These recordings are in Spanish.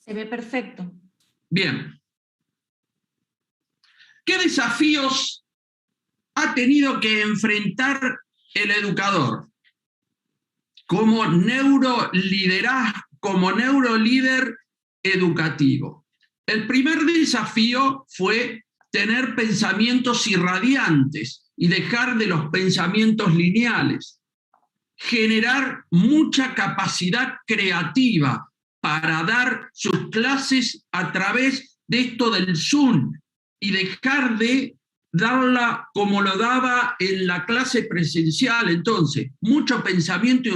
Se ve perfecto. Bien. ¿Qué desafíos ha tenido que enfrentar el educador como neurolíder educativo? El primer desafío fue tener pensamientos irradiantes y dejar de los pensamientos lineales. Generar mucha capacidad creativa para dar sus clases a través de esto del Zoom y dejar de darla como lo daba en la clase presencial. Entonces, mucho pensamiento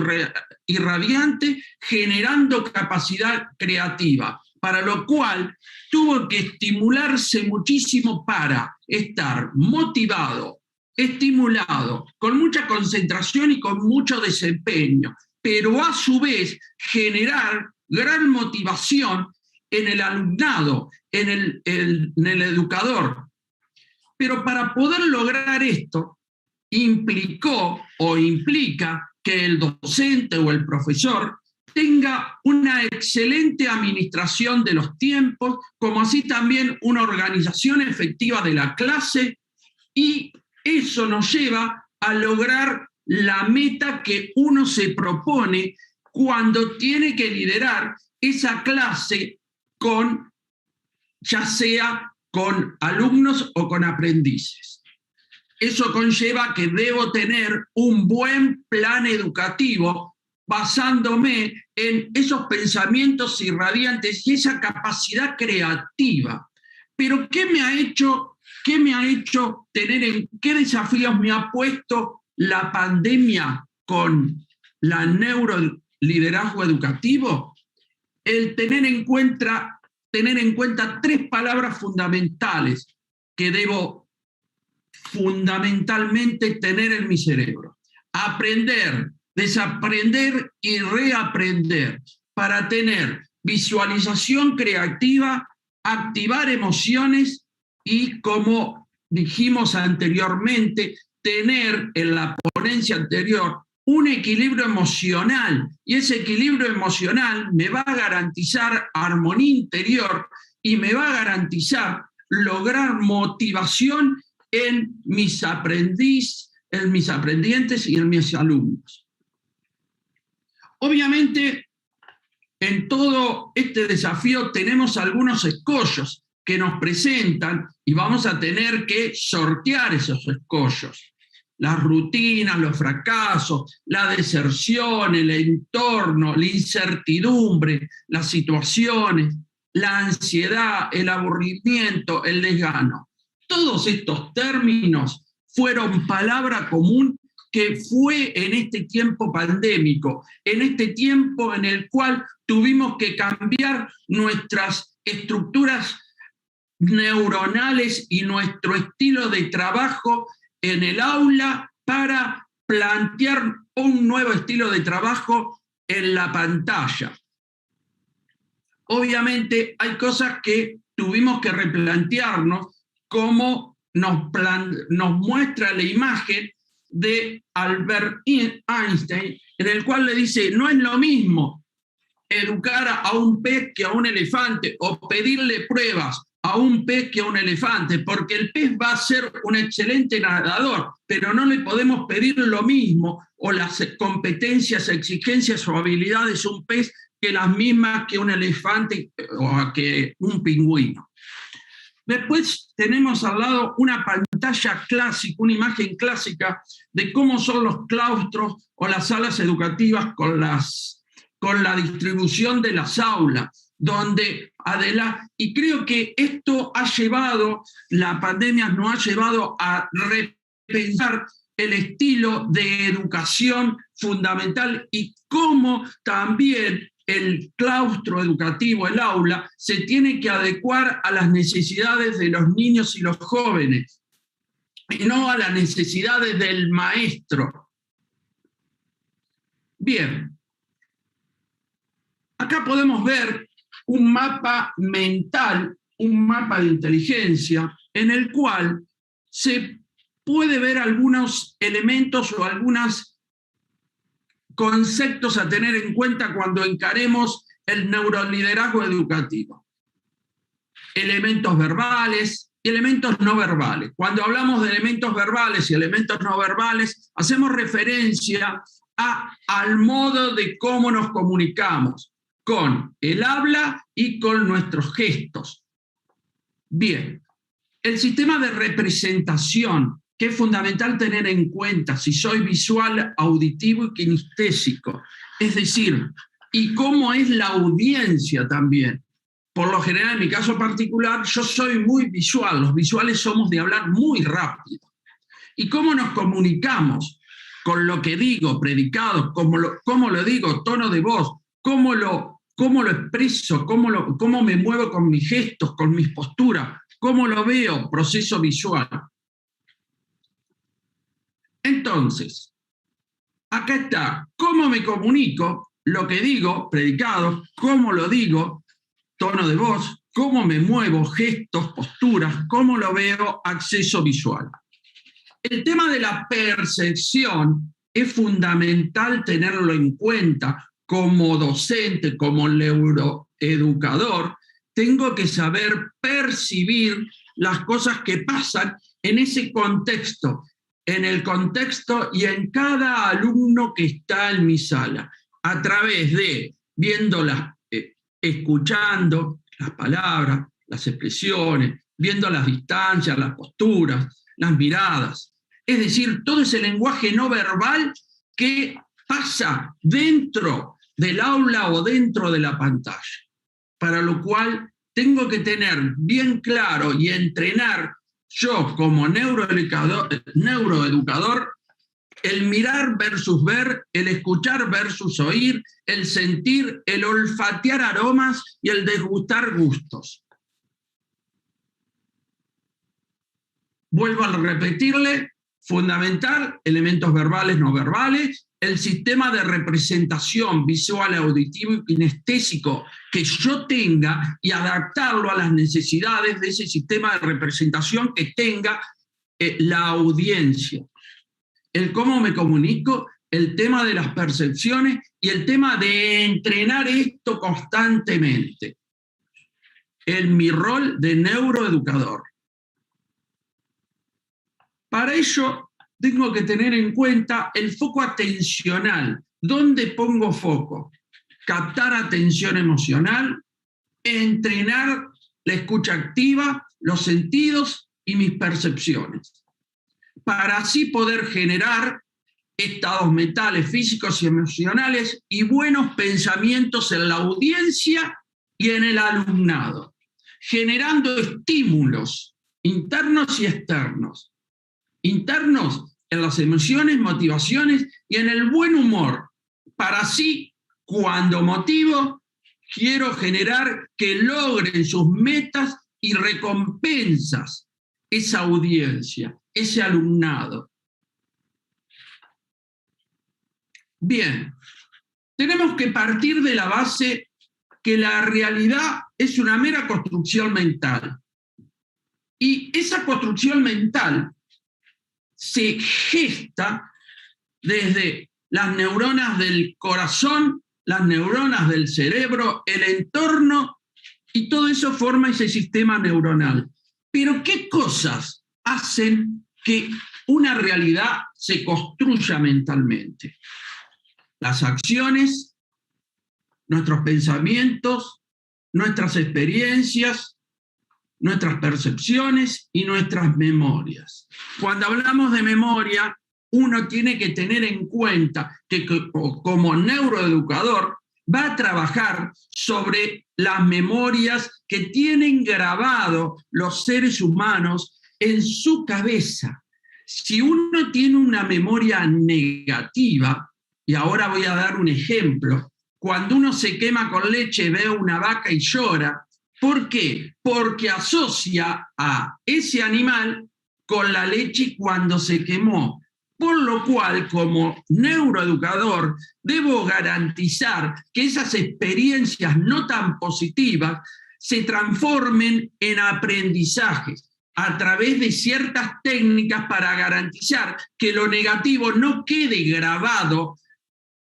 irradiante generando capacidad creativa, para lo cual tuvo que estimularse muchísimo para estar motivado, estimulado, con mucha concentración y con mucho desempeño, pero a su vez generar gran motivación en el alumnado, en el educador. Pero para poder lograr esto, implicó o implica que el docente o el profesor tenga una excelente administración de los tiempos, como así también una organización efectiva de la clase, y eso nos lleva a lograr la meta que uno se propone cuando tiene que liderar esa clase con, ya sea con alumnos o con aprendices. Eso conlleva que debo tener un buen plan educativo basándome en esos pensamientos irradiantes y esa capacidad creativa. Pero ¿qué me ha hecho tener qué desafíos me ha puesto la pandemia con la neuroliderazgo educativo? El tener en cuenta 3 palabras fundamentales que debo fundamentalmente tener en mi cerebro. Aprender, desaprender y reaprender para tener visualización creativa, activar emociones y, como dijimos anteriormente, tener en la ponencia anterior un equilibrio emocional, y ese equilibrio emocional me va a garantizar armonía interior y me va a garantizar lograr motivación en mis aprendientes y en mis alumnos. Obviamente, en todo este desafío tenemos algunos escollos que nos presentan y vamos a tener que sortear esos escollos. Las rutinas, los fracasos, la deserción, el entorno, la incertidumbre, las situaciones, la ansiedad, el aburrimiento, el desgano. Todos estos términos fueron palabra común que fue en este tiempo pandémico, en este tiempo en el cual tuvimos que cambiar nuestras estructuras neuronales y nuestro estilo de trabajo en el aula para plantear un nuevo estilo de trabajo en la pantalla. Obviamente hay cosas que tuvimos que replantearnos, como nos muestra la imagen de Albert Einstein, en el cual le dice, no es lo mismo educar a un pez que a un elefante, o pedirle pruebas a un pez que a un elefante, porque el pez va a ser un excelente nadador, pero no le podemos pedir lo mismo, o las competencias, exigencias o habilidades a un pez que las mismas que un elefante o que un pingüino. Después tenemos al lado una pantalla clásica, una imagen clásica de cómo son los claustros o las salas educativas con la distribución de las aulas, donde y creo que esto la pandemia nos ha llevado a repensar el estilo de educación fundamental y cómo también el claustro educativo, el aula, se tiene que adecuar a las necesidades de los niños y los jóvenes, y no a las necesidades del maestro. Bien, acá podemos ver un mapa mental, un mapa de inteligencia, en el cual se puede ver algunos elementos o algunos conceptos a tener en cuenta cuando encaremos el neuroliderazgo educativo. Elementos verbales y elementos no verbales. Cuando hablamos de elementos verbales y elementos no verbales, hacemos referencia al modo de cómo nos comunicamos con el habla y con nuestros gestos. Bien, el sistema de representación, que es fundamental tener en cuenta si soy visual, auditivo y kinestésico, es decir, y cómo es la audiencia también. Por lo general, en mi caso particular, yo soy muy visual, los visuales somos de hablar muy rápido. ¿Y cómo nos comunicamos? Con lo que digo, predicado, cómo lo digo, tono de voz, cómo lo expreso, cómo me muevo con mis gestos, con mis posturas, cómo lo veo, proceso visual. Entonces, acá está, cómo me comunico, lo que digo, predicado, cómo lo digo, tono de voz, cómo me muevo, gestos, posturas, cómo lo veo, acceso visual. El tema de la percepción es fundamental tenerlo en cuenta. Como docente, como neuroeducador, tengo que saber percibir las cosas que pasan en ese contexto, en el contexto y en cada alumno que está en mi sala, a través de viéndolas, escuchando las palabras, las expresiones, viendo las distancias, las posturas, las miradas. Es decir, todo ese lenguaje no verbal que pasa dentro del aula o dentro de la pantalla, para lo cual tengo que tener bien claro y entrenar yo como neuroeducador el mirar versus ver, el escuchar versus oír, el sentir, el olfatear aromas y el degustar gustos. Vuelvo a repetirle, fundamental, elementos verbales, no verbales, el sistema de representación visual, auditivo y kinestésico que yo tenga y adaptarlo a las necesidades de ese sistema de representación que tenga la audiencia. El cómo me comunico, el tema de las percepciones y el tema de entrenar esto constantemente. Mi rol de neuroeducador. Para ello, tengo que tener en cuenta el foco atencional. ¿Dónde pongo foco? Captar atención emocional, entrenar la escucha activa, los sentidos y mis percepciones, para así poder generar estados mentales, físicos y emocionales y buenos pensamientos en la audiencia y en el alumnado, generando estímulos internos y externos. Internos en las emociones, motivaciones y en el buen humor, para así, cuando motivo, quiero generar que logren sus metas y recompensas esa audiencia, ese alumnado. Bien, tenemos que partir de la base que la realidad es una mera construcción mental. Y esa construcción mental se gesta desde las neuronas del corazón, las neuronas del cerebro, el entorno, y todo eso forma ese sistema neuronal. Pero ¿qué cosas hacen que una realidad se construya mentalmente? Las acciones, nuestros pensamientos, nuestras experiencias, nuestras percepciones y nuestras memorias. Cuando hablamos de memoria, uno tiene que tener en cuenta que como neuroeducador va a trabajar sobre las memorias que tienen grabado los seres humanos en su cabeza. Si uno tiene una memoria negativa, y ahora voy a dar un ejemplo, cuando uno se quema con leche, ve a una vaca y llora, ¿por qué? Porque asocia a ese animal con la leche cuando se quemó. Por lo cual, como neuroeducador, debo garantizar que esas experiencias no tan positivas se transformen en aprendizajes a través de ciertas técnicas para garantizar que lo negativo no quede grabado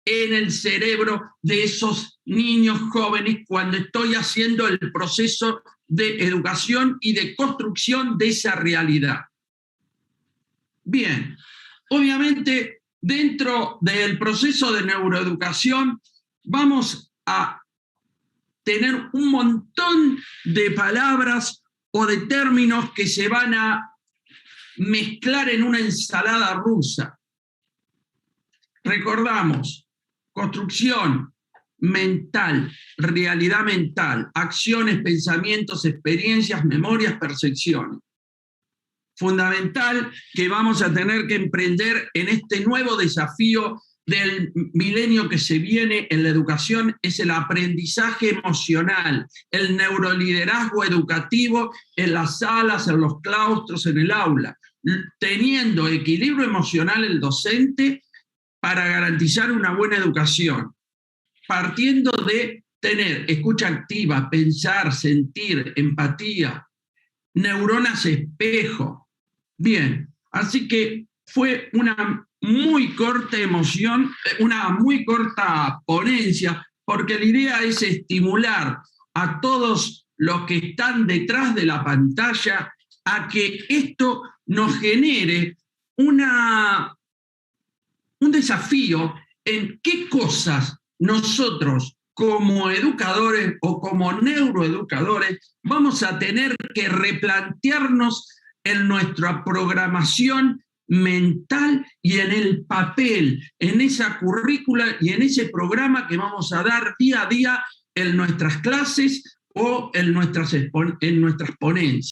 en el cerebro de esos niños, jóvenes, cuando estoy haciendo el proceso de educación y de construcción de esa realidad. Bien, obviamente dentro del proceso de neuroeducación vamos a tener un montón de palabras o de términos que se van a mezclar en una ensalada rusa. Recordamos, construcción mental, realidad mental, acciones, pensamientos, experiencias, memorias, percepciones. Fundamental que vamos a tener que emprender en este nuevo desafío del milenio que se viene en la educación es el aprendizaje emocional, el neuroliderazgo educativo en las salas, en los claustros, en el aula, teniendo equilibrio emocional el docente para garantizar una buena educación, partiendo de tener escucha activa, pensar, sentir, empatía, neuronas espejo. Bien, así que fue una muy corta emoción, una muy corta ponencia, porque la idea es estimular a todos los que están detrás de la pantalla a que esto nos genere un desafío en qué cosas nosotros como educadores o como neuroeducadores vamos a tener que replantearnos en nuestra programación mental y en el papel, en esa currícula y en ese programa que vamos a dar día a día en nuestras clases o en nuestras ponencias.